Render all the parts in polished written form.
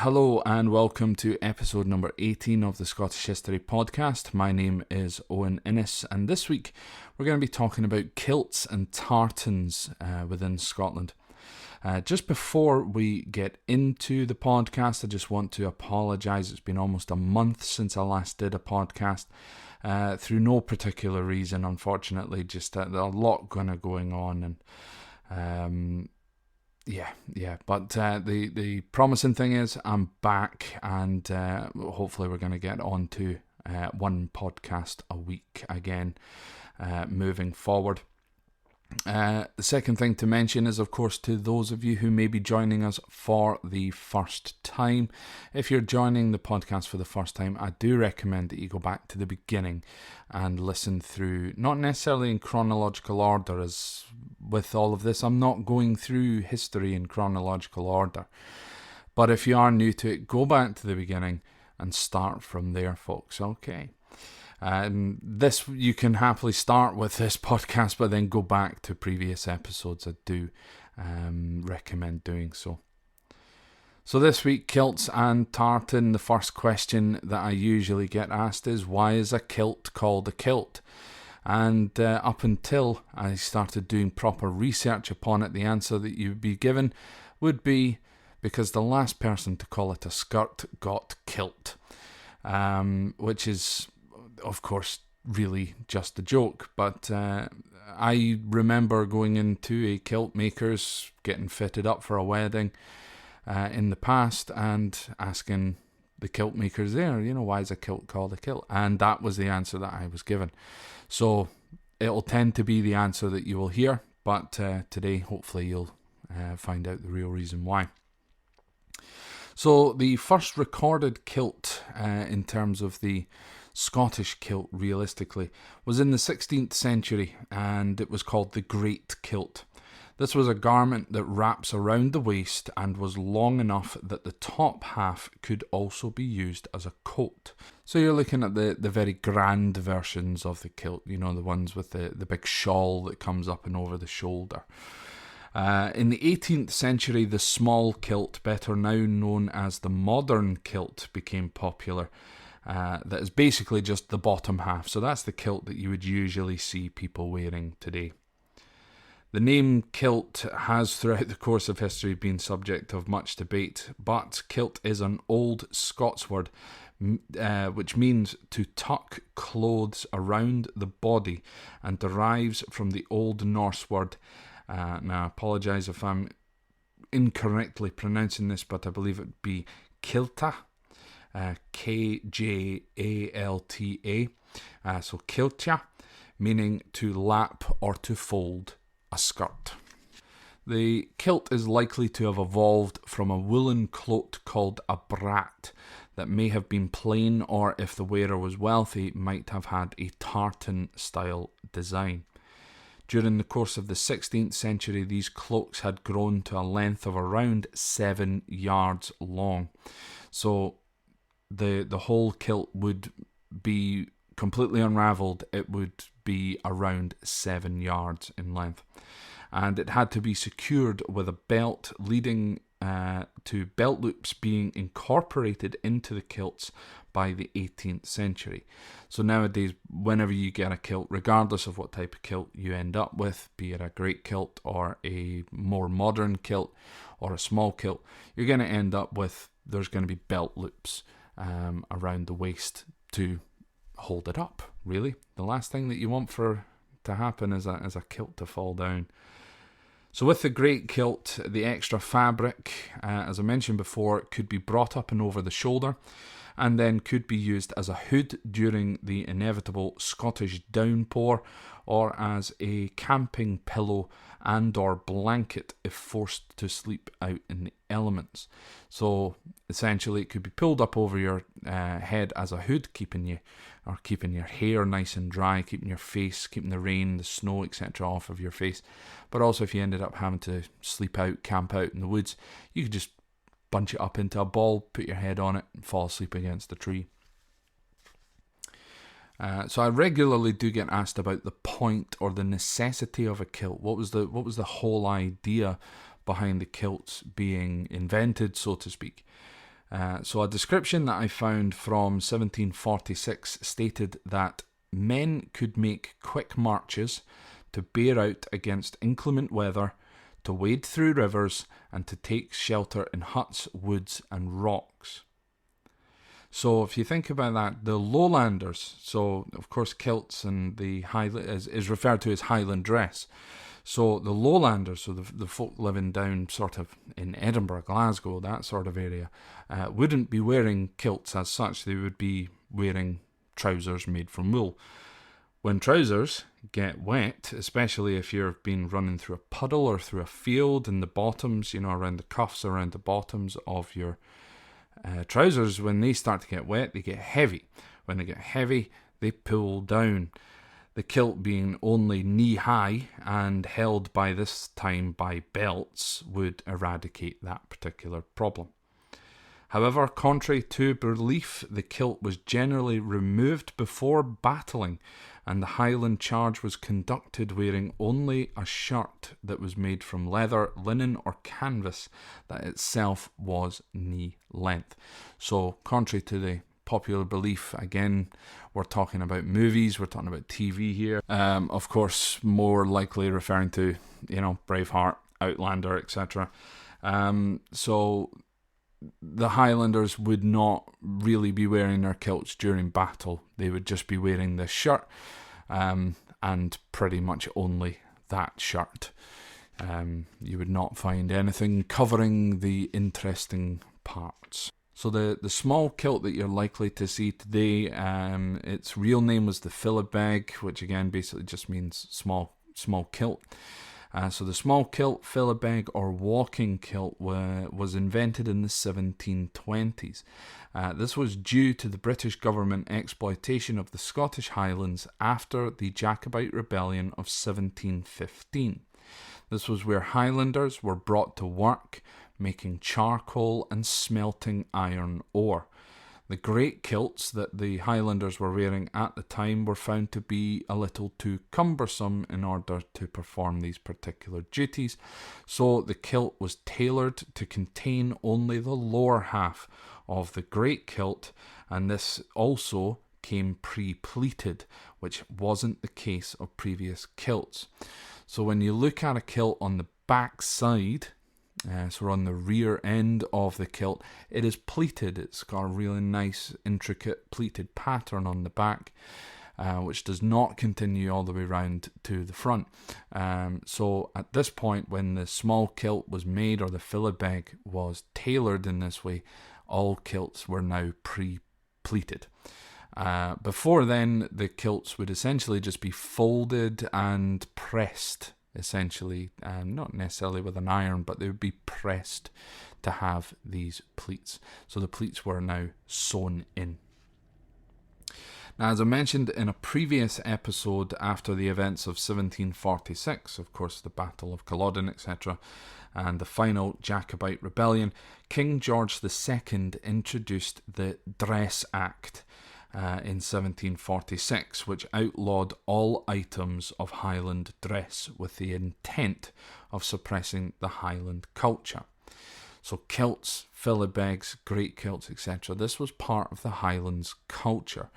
Hello and welcome to episode number 18 of the Scottish History Podcast. My name is Owen Innes, and this week we're going to be talking about kilts and tartans within Scotland. Just before we get into the podcast, I just want to apologise. It's been almost a month since I last did a podcast. Through no particular reason, unfortunately, just a lot going on, and but the promising thing is I'm back, and hopefully we're going to get on to one podcast a week again moving forward. The second thing to mention is, of course, to those of you who may be joining us for the first time. If you're joining the podcast for the first time, I do recommend that you go back to the beginning and listen through, not necessarily in chronological order, as with all of this, I'm not going through history in chronological order. But if you are new to it, go back to the beginning and start from there, folks, okay? This, you can happily start with this podcast, but then go back to previous episodes. I do recommend doing so. So this week, kilts and tartan, the first question that I usually get asked is, why is a kilt called a kilt? And up until I started doing proper research upon it, the answer that you'd be given would be because the last person to call it a skirt got kilt, which is, of course, really just a joke. But I remember going into a kilt maker's, getting fitted up for a wedding in the past, and asking the kilt makers there, why is a kilt called a kilt? And that was the answer that I was given. So it'll tend to be the answer that you will hear, but today hopefully you'll find out the real reason why. So the first recorded kilt in terms of the Scottish kilt, realistically, was in the 16th century, and it was called the Great Kilt. This was a garment that wraps around the waist and was long enough that the top half could also be used as a coat. So you're looking at the very grand versions of the kilt, the ones with the big shawl that comes up and over the shoulder. In the 18th century, the small kilt, better now known as the modern kilt, became popular. That is basically just the bottom half. So that's the kilt that you would usually see people wearing today. The name kilt has throughout the course of history been subject of much debate, but kilt is an old Scots word which means to tuck clothes around the body, and derives from the Old Norse word. Now I apologise if I'm incorrectly pronouncing this, but I believe it would be kilta. Kjalta, so kiltja, meaning to lap or to fold a skirt. The kilt is likely to have evolved from a woolen cloak called a brat that may have been plain, or if the wearer was wealthy, might have had a tartan style design. During the course of the 16th century, these cloaks had grown to a length of around 7 yards long. So the whole kilt would be completely unravelled. It would be around 7 yards in length. And it had to be secured with a belt, leading to belt loops being incorporated into the kilts by the 18th century. So nowadays, whenever you get a kilt, regardless of what type of kilt you end up with, be it a great kilt or a more modern kilt or a small kilt, you're going to end up with, there's going to be belt loops around the waist to hold it up, really. The last thing that you want to happen is a kilt to fall down. So with the Great Kilt, the extra fabric, as I mentioned before, could be brought up and over the shoulder, and then could be used as a hood during the inevitable Scottish downpour, or as a camping pillow and or blanket if forced to sleep out in the elements. So essentially it could be pulled up over your head as a hood, keeping your hair nice and dry, keeping your face, keeping the rain, the snow, etc. off of your face. But also if you ended up having to sleep out, camp out in the woods, you could just bunch it up into a ball, put your head on it, and fall asleep against a tree. So I regularly do get asked about the point or the necessity of a kilt. What was the whole idea behind the kilts being invented, so to speak? So a description that I found from 1746 stated that men could make quick marches to bear out against inclement weather, to wade through rivers, and to take shelter in huts, woods, and rocks. So if you think about that, the lowlanders, so of course kilts and the is referred to as Highland dress. So the lowlanders, so the folk living down sort of in Edinburgh, Glasgow, that sort of area, wouldn't be wearing kilts as such. They would be wearing trousers made from wool. When trousers get wet, especially if you've been running through a puddle or through a field, and the bottoms, around the cuffs, around the bottoms of your trousers, when they start to get wet, they get heavy. When they get heavy, they pull down. The kilt being only knee-high and held by this time by belts would eradicate that particular problem. However, contrary to belief, the kilt was generally removed before battling, and the Highland charge was conducted wearing only a shirt that was made from leather, linen, or canvas that itself was knee length. So, contrary to the popular belief, again, we're talking about movies, we're talking about TV here. Of course, more likely referring to, Braveheart, Outlander, etc. So the Highlanders would not really be wearing their kilts during battle. They would just be wearing this shirt, and pretty much only that shirt. You would not find anything covering the interesting parts. So the small kilt that you're likely to see today, its real name was the philibeg, which again basically just means small kilt. So the small kilt, philibeg, or walking kilt was invented in the 1720s. This was due to the British government exploitation of the Scottish Highlands after the Jacobite Rebellion of 1715. This was where Highlanders were brought to work making charcoal and smelting iron ore. The great kilts that the Highlanders were wearing at the time were found to be a little too cumbersome in order to perform these particular duties, so the kilt was tailored to contain only the lower half of the great kilt, and this also came pre-pleated, which wasn't the case of previous kilts. So when you look at a kilt on the back side, so on the rear end of the kilt, it is pleated. It's got a really nice, intricate pleated pattern on the back, which does not continue all the way around to the front. So at this point, when the small kilt was made, or the philibeg was tailored in this way, all kilts were now pre-pleated. Before then, the kilts would essentially just be folded and pressed, essentially, not necessarily with an iron, but they would be pressed to have these pleats. So the pleats were now sewn in. Now, as I mentioned in a previous episode, after the events of 1746, of course the Battle of Culloden, etc., and the final Jacobite rebellion, King George II introduced the Dress Act in 1746, which outlawed all items of Highland dress with the intent of suppressing the Highland culture. So kilts, philibegs, great kilts, etc., this was part of the Highlands culture.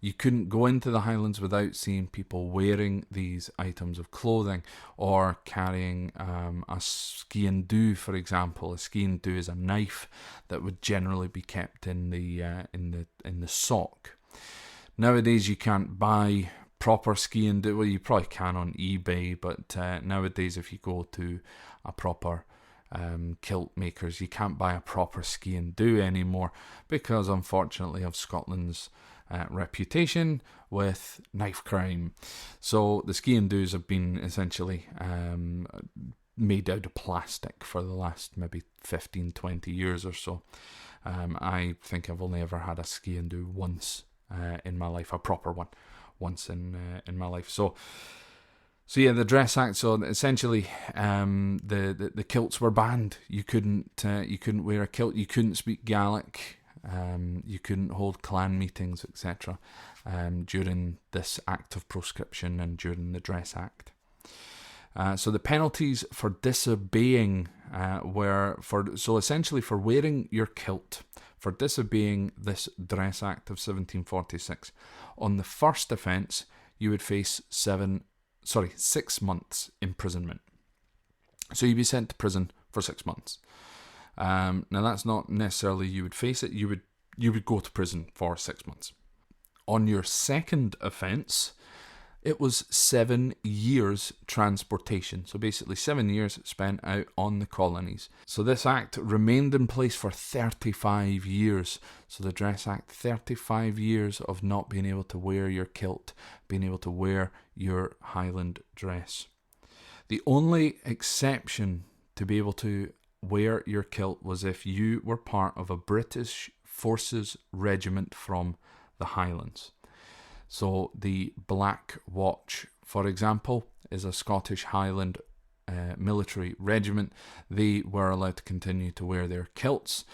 You couldn't go into the Highlands without seeing people wearing these items of clothing, or carrying a skean dhu, for example. A skean dhu is a knife that would generally be kept in the sock. Nowadays you can't buy proper skean dhu. Well, you probably can on eBay, but nowadays if you go to a proper kilt makers, you can't buy a proper skean dhu anymore, because unfortunately of Scotland's reputation with knife crime. So the skean dhus have been essentially made out of plastic for the last maybe 15-20 years or so. I think I've only ever had a skean dhu once in my life, a proper one, once in my life. So yeah, the Dress Act. So essentially, the kilts were banned. You couldn't wear a kilt. You couldn't speak Gaelic. You couldn't hold clan meetings, etc. During this act of proscription and during the Dress Act. So the penalties for disobeying so essentially for wearing your kilt, for disobeying this Dress Act of 1746, on the first offence you would face 6 months imprisonment. So you'd be sent to prison for 6 months. Now that's not necessarily you would face it. You would go to prison for 6 months. On your second offence, it was 7 years transportation. So basically 7 years spent out on the colonies. So this act remained in place for 35 years. So the Dress Act, 35 years of not being able to wear your kilt, being able to wear your Highland dress. The only exception to be able to wear your kilt was if you were part of a British Forces regiment from the Highlands. So the Black Watch, for example, is a Scottish Highland military regiment. They were allowed to continue to wear their kilts.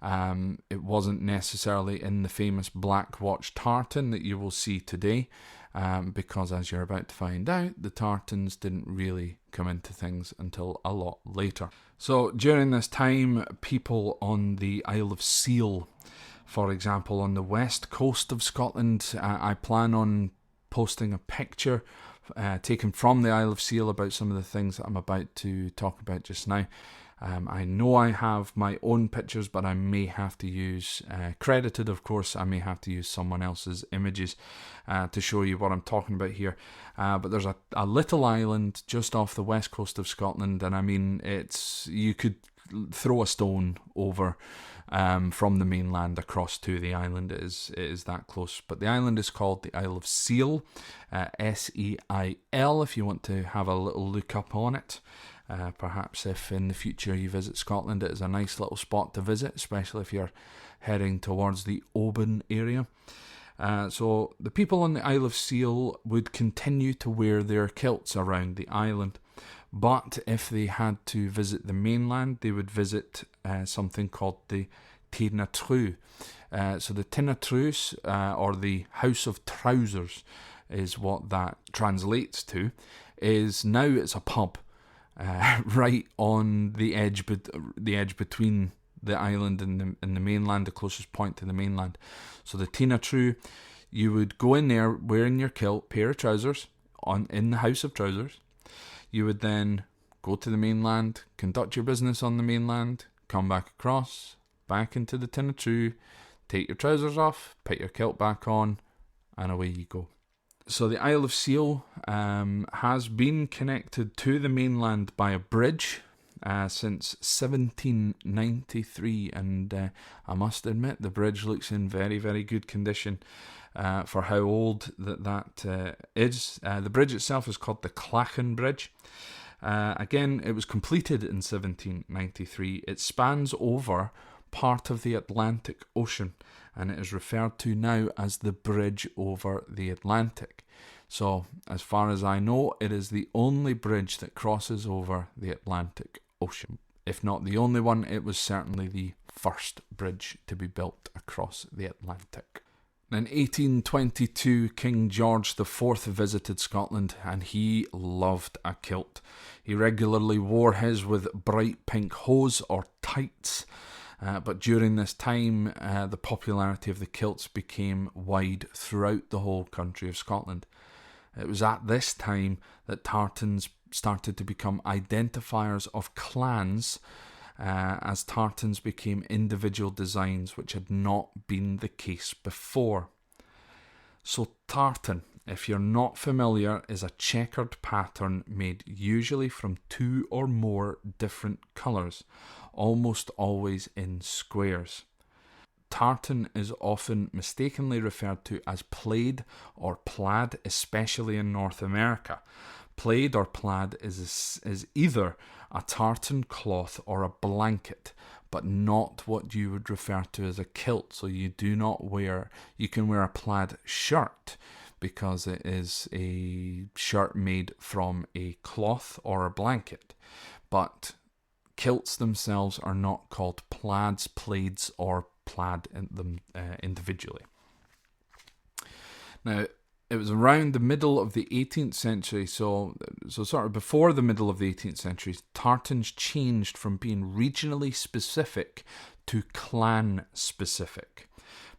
It wasn't necessarily in the famous Black Watch tartan that you will see today, because as you're about to find out, the tartans didn't really come into things until a lot later. So during this time, people on the Isle of Seal, for example, on the west coast of Scotland, I plan on posting a picture taken from the Isle of Seal about some of the things that I'm about to talk about just now. I know I have my own pictures, but I may have to use, credited of course, I may have to use someone else's images to show you what I'm talking about here. But there's a little island just off the west coast of Scotland, and I mean, you could throw a stone over from the mainland across to the island. It is that close. But the island is called the Isle of Seal, Seil, if you want to have a little look up on it. Perhaps if in the future you visit Scotland, it is a nice little spot to visit, especially if you're heading towards the Owen area. So the people on the Isle of Seal would continue to wear their kilts around the island. But if they had to visit the mainland, they would visit something called the Thénâtreux. So the Thénâtreux, or the House of Trousers, is what that translates to. It's a pub right on the edge between the island and the mainland, the closest point to the mainland. So the Thénâtreux, you would go in there wearing your kilt, pair of trousers, in the House of Trousers. You would then go to the mainland, conduct your business on the mainland, come back across, back into the Thénâtreux, take your trousers off, put your kilt back on, and away you go. So the Isle of Seal has been connected to the mainland by a bridge since 1793, and I must admit the bridge looks in very, very good condition for how old that is. The bridge itself is called the Clacken Bridge. Again, it was completed in 1793. It spans over part of the Atlantic Ocean, and it is referred to now as the Bridge over the Atlantic. So, as far as I know, it is the only bridge that crosses over the Atlantic Ocean. If not the only one, it was certainly the first bridge to be built across the Atlantic. In 1822, King George IV visited Scotland, and he loved a kilt. He regularly wore his with bright pink hose or tights, but during this time, the popularity of the kilts became wide throughout the whole country of Scotland. It was at this time that tartans started to become identifiers of clans, as tartans became individual designs, which had not been the case before. So tartan, if you're not familiar, is a checkered pattern made usually from 2 or more different colours, almost always in squares. Tartan is often mistakenly referred to as plaid or plaid, especially in North America. Plaid or plaid is either a tartan cloth or a blanket, but not what you would refer to as a kilt. So you can wear a plaid shirt because it is a shirt made from a cloth or a blanket. But kilts themselves are not called plaids, or plaid individually. Now, It was around the middle of the 18th century, so sort of before the middle of the 18th century, tartans changed from being regionally specific to clan specific.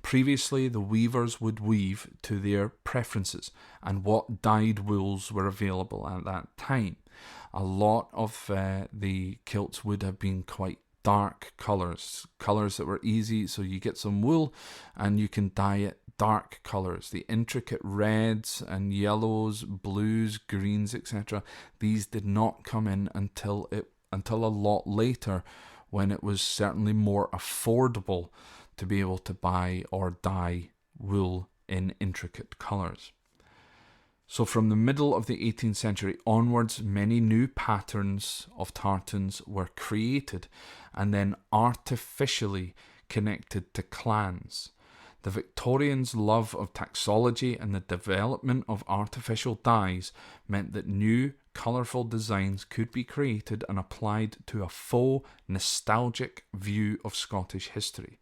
Previously, the weavers would weave to their preferences and what dyed wools were available at that time. A lot of the kilts would have been quite dark colours that were easy, so you get some wool and you can dye it dark colours. The intricate reds and yellows, blues, greens, etc. These did not come in until a lot later, when it was certainly more affordable to be able to buy or dye wool in intricate colours. So from the middle of the 18th century onwards, many new patterns of tartans were created and then artificially connected to clans. The Victorians' love of taxology and the development of artificial dyes meant that new, colourful designs could be created and applied to a faux, nostalgic view of Scottish history.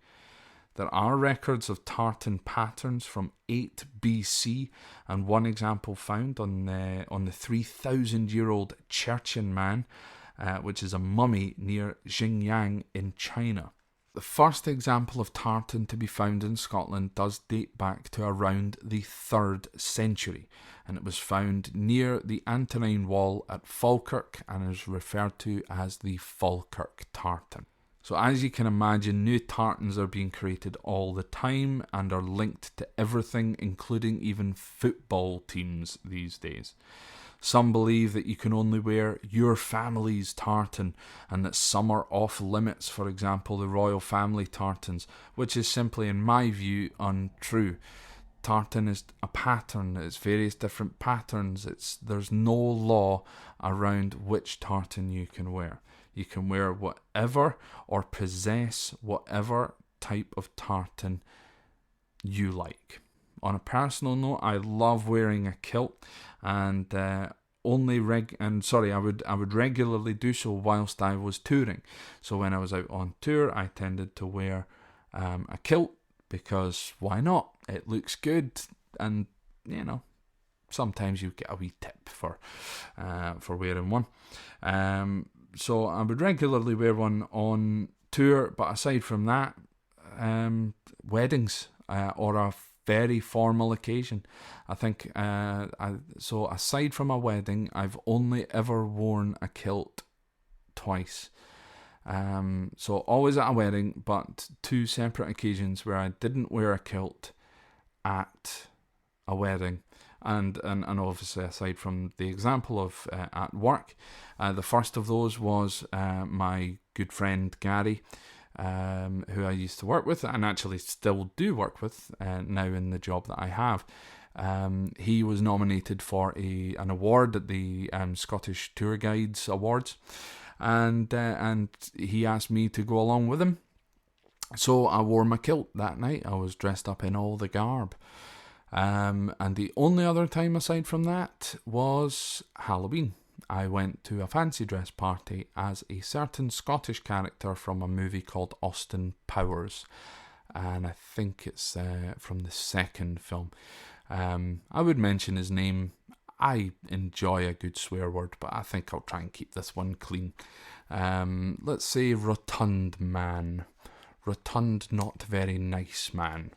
There are records of tartan patterns from 8 BC, and one example found on the 3,000-year-old Chechen Man, which is a mummy near Xinjiang in China. The first example of tartan to be found in Scotland does date back to around the 3rd century, and it was found near the Antonine Wall at Falkirk and is referred to as the Falkirk Tartan. So as you can imagine, new tartans are being created all the time and are linked to everything, including even football teams these days. Some believe that you can only wear your family's tartan and that some are off limits, for example the royal family tartans, which is simply, in my view, untrue. Tartan is a pattern, it's various different patterns, there's no law around which tartan you can wear. You can wear whatever or possess whatever type of tartan you like. On a personal note, I love wearing a kilt, and I would regularly do so whilst I was touring. So when I was out on tour, I tended to wear a kilt, because why not? It looks good, and sometimes you get a wee tip for wearing one. So I would regularly wear one on tour, but aside from that, weddings or a very formal occasion. I think, so aside from a wedding, I've only ever worn a kilt twice. So always at a wedding, but 2 separate occasions where I didn't wear a kilt at a wedding. And obviously, aside from the example of at work, the first of those was my good friend Gary, who I used to work with and actually still do work with now in the job that I have. He was nominated for an award at the Scottish Tour Guides Awards, and he asked me to go along with him. So I wore my kilt that night. I was dressed up in all the garb. And the only other time aside from that was Halloween. I went to a fancy dress party as a certain Scottish character from a movie called Austin Powers, and I think it's from the second film. I would mention his name. I enjoy a good swear word, but I think I'll try and keep this one clean. Let's say Rotund Man. Rotund, not very nice man.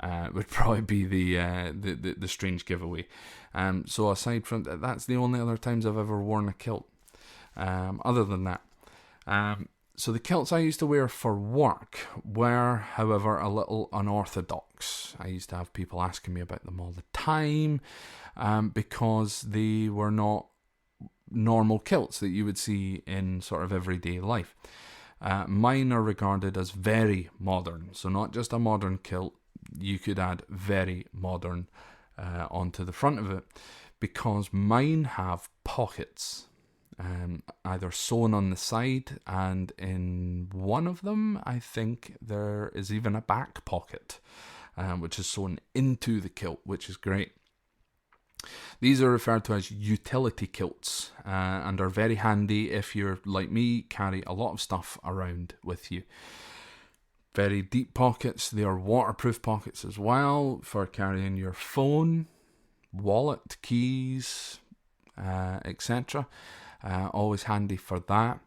Would probably be the strange giveaway. So aside from that, that's the only other times I've ever worn a kilt. Other than that, so the kilts I used to wear for work were, however, a little unorthodox. I used to have people asking me about them all the time, because they were not normal kilts that you would see in sort of everyday life. Mine are regarded as very modern, so not just a modern kilt. You could add very modern onto the front of it, because mine have pockets, either sewn on the side, and in one of them I think there is even a back pocket, which is sewn into the kilt, which is great. These are referred to as utility kilts, and are very handy if you're like me, carry a lot of stuff around with you. Very deep pockets. They are waterproof pockets as well for carrying your phone, wallet, keys, etc. Always handy for that.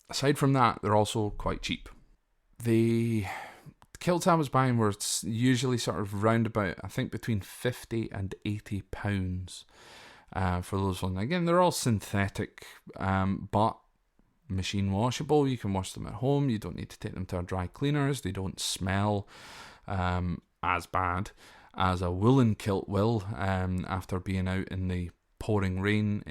Aside from that, they're also quite cheap. The kilts I was buying were usually sort of round about, I think, between £50 and £80 for those ones. Again, they're all synthetic, but machine washable. You can wash them at home. You don't need to take them to our dry cleaners. They don't smell as bad as a woolen kilt will after being out in the pouring rain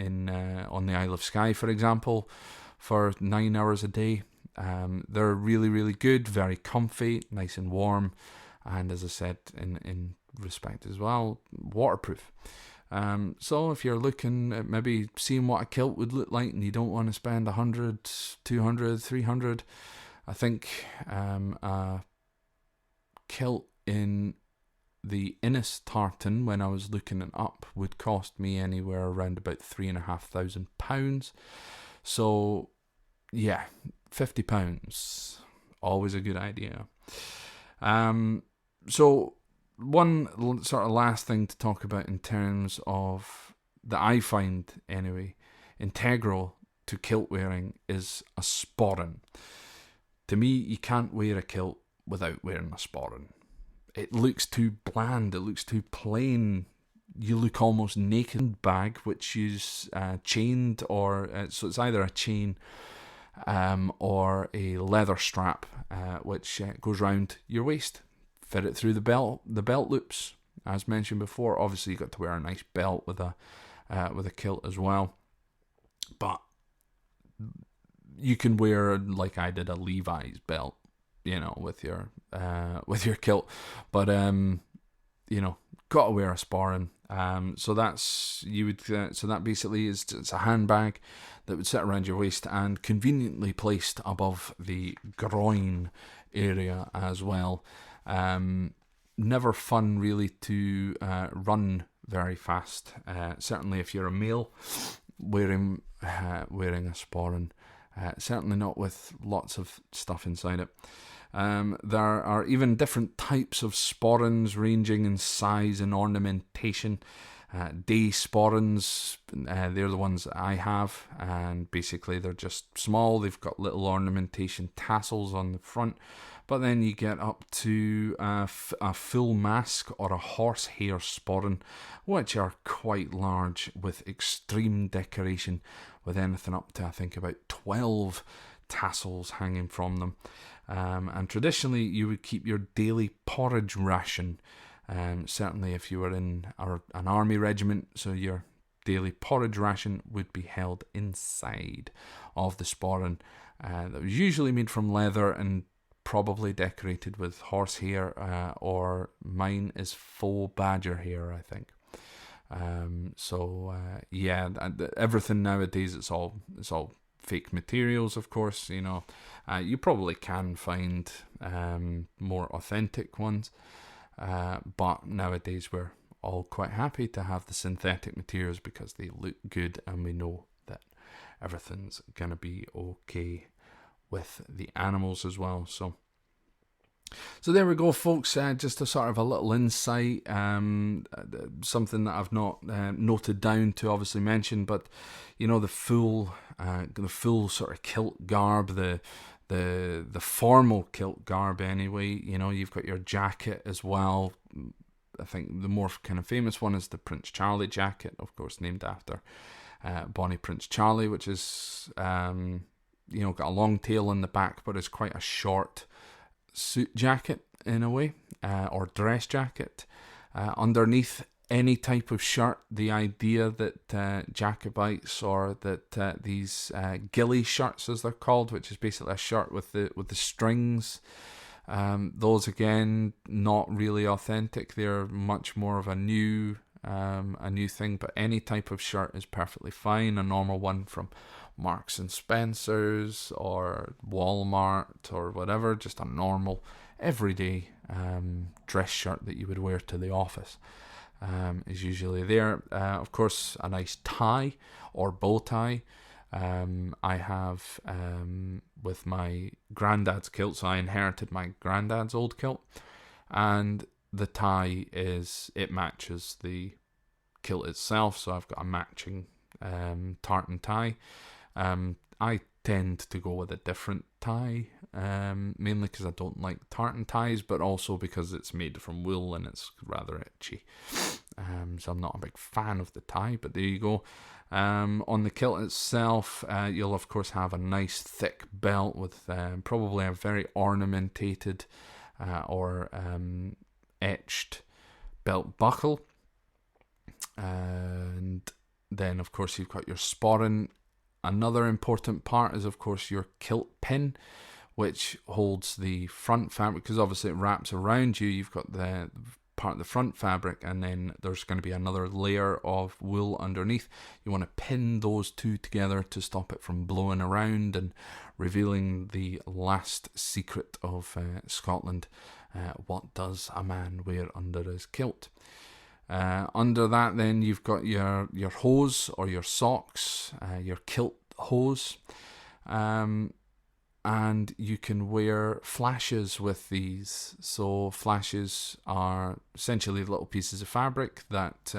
on the Isle of Skye, for example, for 9 hours a day. They're really, really good, very comfy, nice and warm, and as I said, in respect as well, waterproof. So if you're looking at maybe seeing what a kilt would look like and you don't want to spend 100, 200, 300, I think a kilt in the Innis tartan, when I was looking it up, would cost me anywhere around about £3,500. So yeah, £50, always a good idea. So one sort of last thing to talk about in terms of, that I find anyway, integral to kilt wearing is a sporran. To me, you can't wear a kilt without wearing a sporran. It looks too bland, it looks too plain. You look almost naked. Bag, which is chained, or so it's either a chain or a leather strap, which goes round your waist. Fit it through the belt loops, as mentioned before. Obviously, you got to wear a nice belt with a kilt as well. But you can wear, like I did, a Levi's belt, with your kilt. But got to wear a sporran. So that basically is, it's a handbag that would sit around your waist and conveniently placed above the groin area as well. Never fun really to run very fast. Certainly if you're a male wearing a sporran. Certainly not with lots of stuff inside it. There are even different types of sporrans ranging in size and ornamentation. Day sporrans, they're the ones that I have, and basically they're just small. They've got little ornamentation tassels on the front, but then you get up to a full mask or a horsehair sporran, which are quite large with extreme decoration, with anything up to, I think, about 12 tassels hanging from them. And traditionally you would keep your daily porridge ration, certainly if you were in an army regiment, so your daily porridge ration would be held inside of the sporran, that was usually made from leather and probably decorated with horsehair, or mine is faux badger hair, I think. Everything nowadays, it's all fake materials, of course. You probably can find more authentic ones, but nowadays we're all quite happy to have the synthetic materials because they look good and we know that everything's gonna be okay with the animals as well. So there we go, folks. Just a sort of a little insight, something that I've not noted down to obviously mention, but the full sort of kilt garb, the formal kilt garb anyway. You've got your jacket as well. I think the more kind of famous one is the Prince Charlie jacket, of course, named after Bonnie Prince Charlie, which is got a long tail in the back, but it's quite a short suit jacket in a way, or dress jacket. Underneath any type of shirt, the idea that Jacobites, or that these ghillie shirts, as they're called, which is basically a shirt with the strings, those again not really authentic. They're much more of a new thing. But any type of shirt is perfectly fine. A normal one from Marks and Spencer's or Walmart or whatever, just a normal everyday dress shirt that you would wear to the office is usually there. Of course, a nice tie or bow tie. I have with my granddad's kilt, so I inherited my granddad's old kilt, and the tie it matches the kilt itself, so I've got a matching tartan tie. I tend to go with a different tie, mainly because I don't like tartan ties, but also because it's made from wool and it's rather itchy. So I'm not a big fan of the tie, but there you go. On the kilt itself, you'll of course have a nice thick belt with probably a very ornamented or etched belt buckle. And then of course you've got your sporran. Another important part is of course your kilt pin, which holds the front fabric, because obviously it wraps around you. You've got the part of the front fabric, and then there's going to be another layer of wool underneath. You want to pin those two together to stop it from blowing around and revealing the last secret of Scotland. What does a man wear under his kilt? Under that, then you've got your hose or your socks, your kilt hose, and you can wear flashes with these. So flashes are essentially little pieces of fabric that.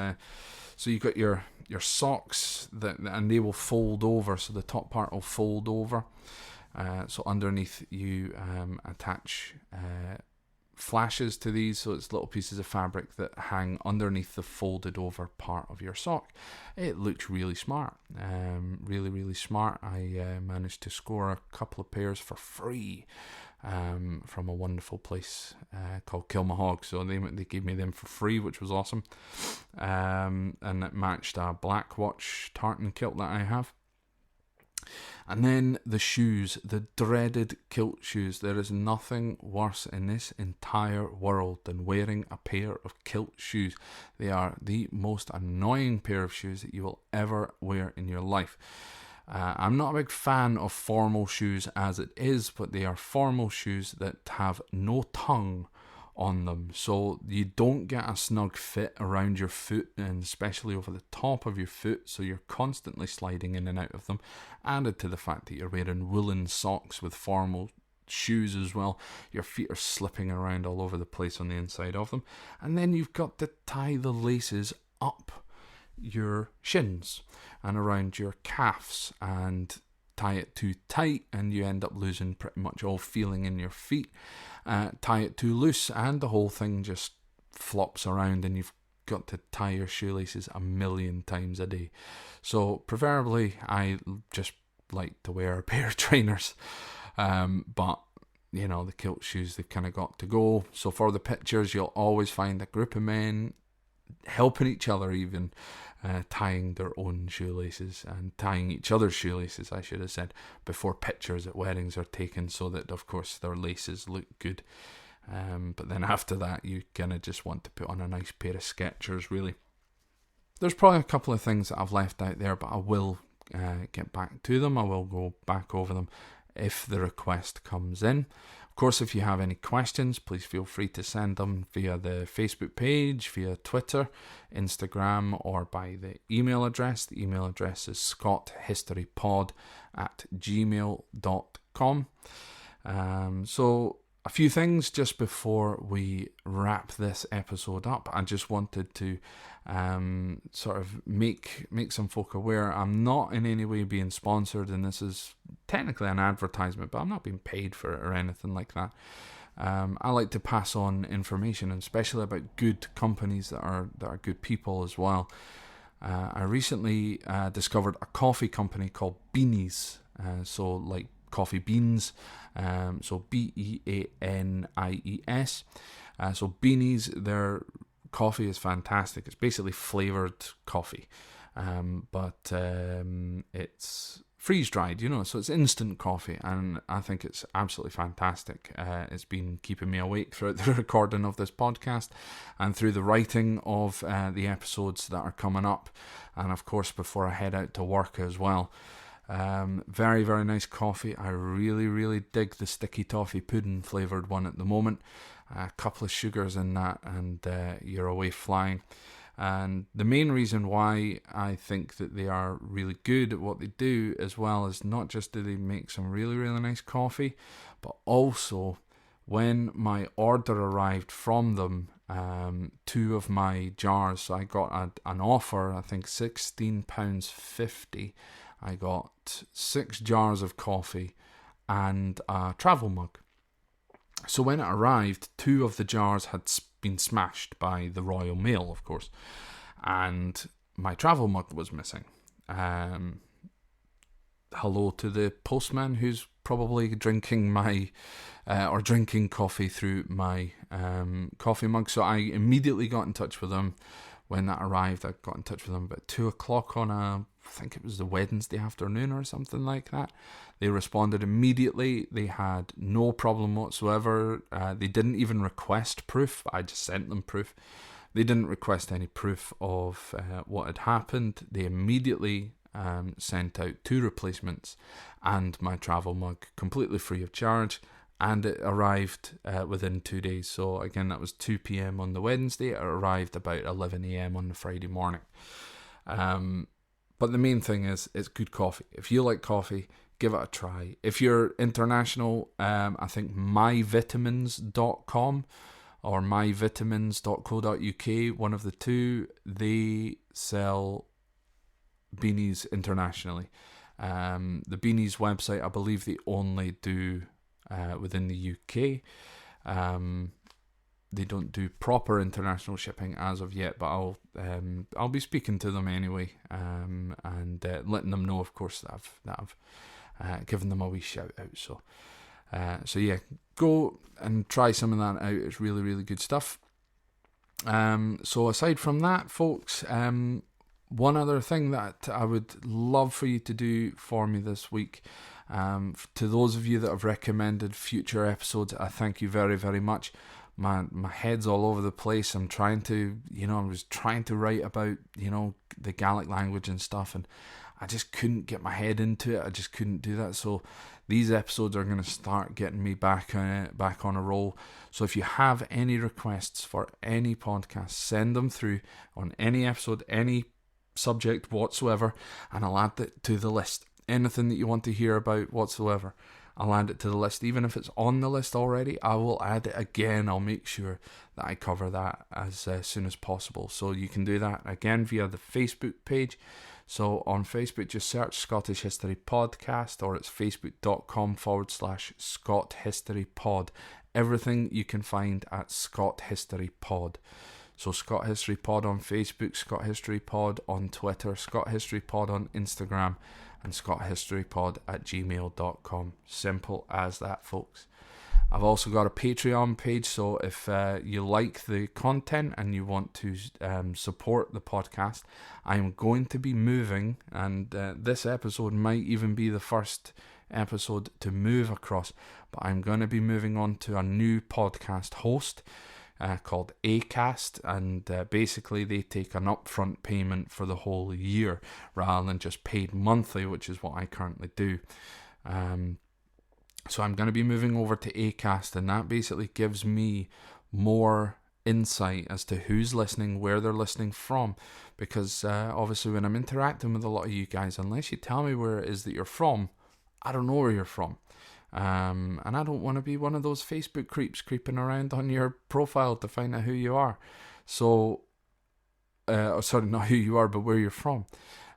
So you've got your socks and they will fold over. So the top part will fold over. So underneath you attach flashes to these, so it's little pieces of fabric that hang underneath the folded over part of your sock. It looks really smart, really smart. I managed to score a couple of pairs for free from a wonderful place called Kilmahog, so they gave me them for free, which was awesome, and it matched a black watch tartan kilt that I have. And then the shoes, the dreaded kilt shoes. There is nothing worse in this entire world than wearing a pair of kilt shoes. They are the most annoying pair of shoes that you will ever wear in your life. I'm not a big fan of formal shoes as it is, but they are formal shoes that have no tongue on them, so you don't get a snug fit around your foot, and especially over the top of your foot, so you're constantly sliding in and out of them. Added to the fact that you're wearing woolen socks with formal shoes as well, your feet are slipping around all over the place on the inside of them. And then you've got to tie the laces up your shins and around your calves, and tie it too tight and you end up losing pretty much all feeling in your feet. Tie it too loose and the whole thing just flops around, and you've got to tie your shoelaces a million times a day. So preferably I just like to wear a pair of trainers, but you know, the kilt shoes, they've kind of got to go. So for the pictures, you'll always find a group of men helping each other, even tying their own shoelaces, and tying each other's shoelaces, I should have said, before pictures at weddings are taken, so that of course their laces look good. But then after that, you kind of just want to put on a nice pair of Skechers, really. There's probably a couple of things that I've left out there, but I will get back to them. I will go back over them if the request comes in. Of course, if you have any questions, please feel free to send them via the Facebook page, via Twitter, Instagram, or by the email address. The email address is scotthistorypod@gmail.com. So a few things just before we wrap this episode up. I just wanted to sort of make some folk aware. I'm not in any way being sponsored, and this is technically an advertisement, but I'm not being paid for it or anything like that. I like to pass on information, and especially about good companies that are good people as well. I recently discovered a coffee company called Beanies, so like coffee beans, so Beanies. So Beanies, their coffee is fantastic. It's basically flavoured coffee, but it's freeze-dried, you know, so it's instant coffee, and I think it's absolutely fantastic. It's been keeping me awake throughout the recording of this podcast and through the writing of the episodes that are coming up, and of course before I head out to work as well. Very, very nice coffee. I really, really dig the sticky toffee pudding flavoured one at the moment. A couple of sugars in that, and you're away flying. And the main reason why I think that they are really good at what they do, as well, is not just do they make some really, really nice coffee, but also when my order arrived from them, two of my jars. So I got an offer, I think £16.50. I got 6 jars of coffee and a travel mug. So when it arrived, 2 of the jars had been smashed by the Royal Mail, of course, and my travel mug was missing. Hello to the postman who's probably drinking drinking coffee through my coffee mug. So I immediately got in touch with them. When that arrived, I got in touch with them about 2 o'clock on I think it was the Wednesday afternoon or something like that. They responded immediately. They had no problem whatsoever. They didn't even request proof. I just sent them proof. They didn't request any proof of what had happened. They immediately sent out 2 replacements and my travel mug completely free of charge, and it arrived within 2 days. So again, that was 2 p.m. on the Wednesday. It arrived about 11 a.m. on the Friday morning. But the main thing is, it's good coffee. If you like coffee, give it a try. If you're international, I think myvitamins.com or myvitamins.co.uk, one of the two, they sell beanies internationally. The beanies website, I believe they only do within the UK. They don't do proper international shipping as of yet, but I'll be speaking to them anyway, and letting them know, of course, that I've given them a wee shout out. So yeah, go and try some of that out. It's really, really good stuff. So aside from that, folks, one other thing that I would love for you to do for me this week, to those of you that have recommended future episodes, I thank you very, very much. My head's all over the place. I was trying to write about, the Gaelic language and stuff, and I just couldn't get my head into it. I just couldn't do that. So these episodes are going to start getting me back on a roll. So if you have any requests for any podcast, send them through on any episode, any subject whatsoever, and I'll add it to the list. Anything that you want to hear about whatsoever, I'll add it to the list. Even if it's on the list already, I will add it again. I'll make sure that I cover that as soon as possible. So you can do that again via the Facebook page. So on Facebook, just search Scottish History Podcast, or it's facebook.com/Scot History Pod. Everything you can find at Scot History Pod. So Scot History Pod on Facebook, Scot History Pod on Twitter, Scot History Pod on Instagram, and scotthistorypod@gmail.com. Simple as that, folks. I've also got a Patreon page, so if you like the content and you want to support the podcast, I'm going to be moving, and this episode might even be the first episode to move across, but I'm going to be moving on to a new podcast host called Acast, and basically they take an upfront payment for the whole year rather than just paid monthly, which is what I currently do. So I'm going to be moving over to Acast, and that basically gives me more insight as to who's listening, where they're listening from, because obviously when I'm interacting with a lot of you guys, unless you tell me where it is that you're from, I don't know where you're from. And I don't want to be one of those Facebook creeps creeping around on your profile to find out who you are. So, sorry, not who you are, but where you're from.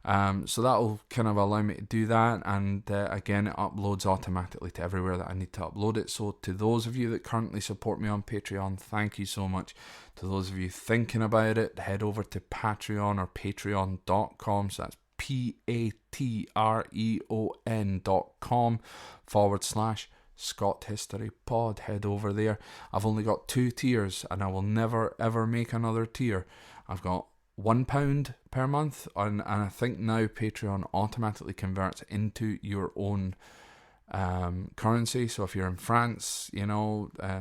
So that'll kind of allow me to do that, and again, it uploads automatically to everywhere that I need to upload it. So to those of you that currently support me on Patreon, thank you so much. To those of you thinking about it, head over to Patreon or patreon.com, so that's patreon.com/Scot History Pod. Head over there. I've only got 2 tiers, and I will never ever make another tier. I've got £1 per month, and I think now Patreon automatically converts into your own currency. So if you're in France,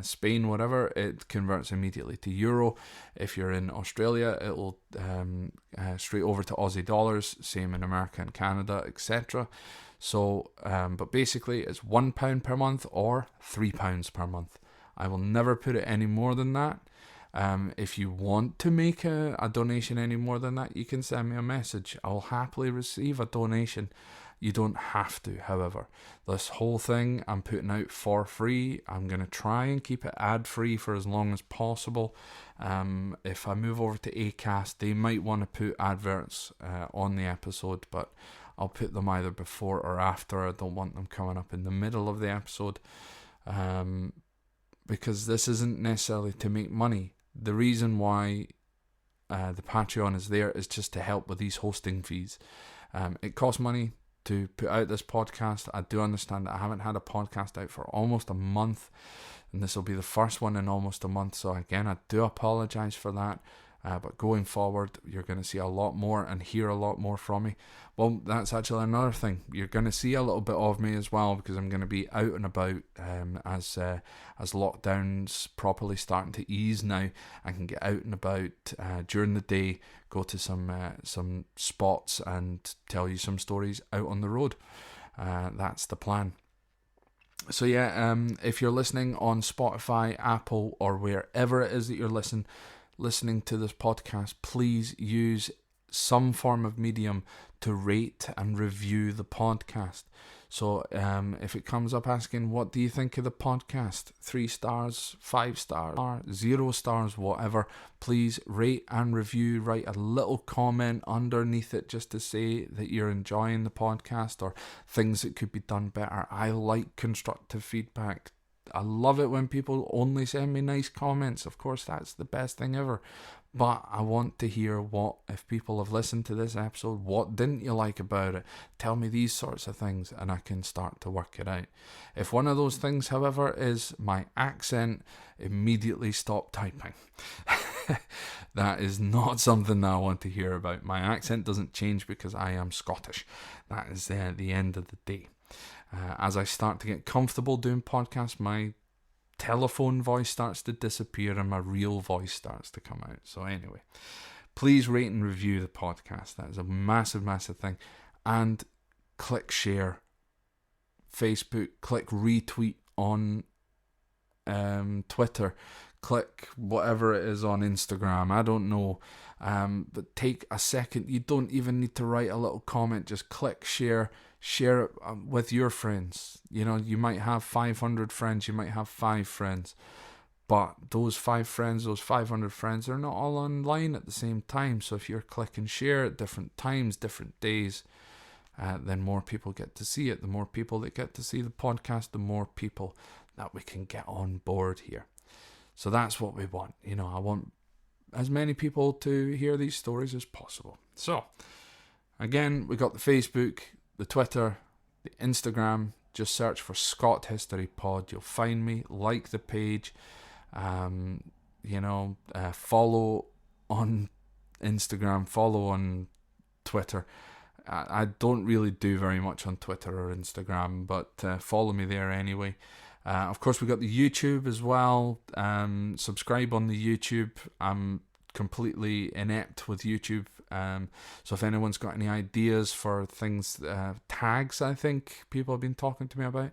Spain, whatever, it converts immediately to euro. If you're in Australia, it'll straight over to Aussie dollars. Same in America and Canada, etc. So, but basically, it's £1 per month or £3 per month. I will never put it any more than that. If you want to make a donation any more than that, you can send me a message. I'll happily receive a donation. You don't have to, however. This whole thing I'm putting out for free. I'm going to try and keep it ad-free for as long as possible. If I move over to Acast, they might want to put adverts on the episode, but I'll put them either before or after. I don't want them coming up in the middle of the episode, because this isn't necessarily to make money. The reason why the Patreon is there is just to help with these hosting fees. It costs money to put out this podcast. I do understand that I haven't had a podcast out for almost a month, and this will be the first one in almost a month, so again, I do apologise for that. But going forward, you're going to see a lot more and hear a lot more from me. Well, that's actually another thing. You're going to see a little bit of me as well, because I'm going to be out and about as lockdown's properly starting to ease now. I can get out and about during the day, go to some spots and tell you some stories out on the road. That's the plan. So yeah, if you're listening on Spotify, Apple, or wherever it is that you're listening to this podcast, please use some form of medium to rate and review the podcast. So if it comes up asking, what do you think of the podcast? 3 stars, 5 stars, 0 stars, whatever, please rate and review. Write a little comment underneath it just to say that you're enjoying the podcast or things that could be done better. I like constructive feedback. I love it when people only send me nice comments. Of course, that's the best thing ever. But I want to hear if people have listened to this episode, what didn't you like about it? Tell me these sorts of things and I can start to work it out. If one of those things, however, is my accent, immediately stop typing. That is not something that I want to hear about. My accent doesn't change because I am Scottish. That is the end of the day. As I start to get comfortable doing podcasts, my telephone voice starts to disappear and my real voice starts to come out. So anyway, please rate and review the podcast. That is a massive, massive thing. And click share. Facebook, click retweet on Twitter. Click whatever it is on Instagram. I don't know. But take a second. You don't even need to write a little comment. Just click share. Share it with your friends. You know, you might have 500 friends, you might have 5 friends, but those 5 friends, those 500 friends are not all online at the same time. So if you're clicking share at different times, different days, then more people get to see it. The more people that get to see the podcast, the more people that we can get on board here. So that's what we want. You know, I want as many people to hear these stories as possible. So again, we got the Facebook, the Twitter, the Instagram. Just search for Scott History Pod. You'll find me. Like the page. Follow on Instagram. Follow on Twitter. I don't really do very much on Twitter or Instagram, but follow me there anyway. Of course, we got the YouTube as well. Subscribe on the YouTube. I'm completely inept with YouTube. So if anyone's got any ideas for things, tags, I think people have been talking to me about,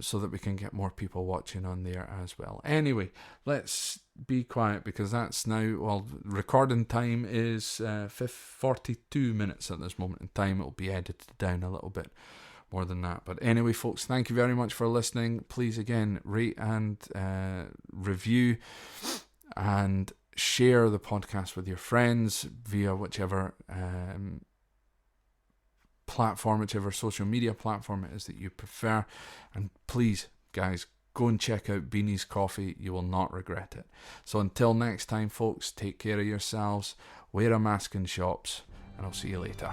so that we can get more people watching on there as well. Anyway, let's be quiet because that's now, well, recording time is 42 minutes at this moment in time. It'll be edited down a little bit more than that. But anyway, folks, thank you very much for listening. Please, again, rate and review and share the podcast with your friends via whichever platform, whichever social media platform it is that you prefer. And please, guys, go and check out Beanie's Coffee. You will not regret it. So until next time, folks, take care of yourselves, wear a mask in shops, and I'll see you later.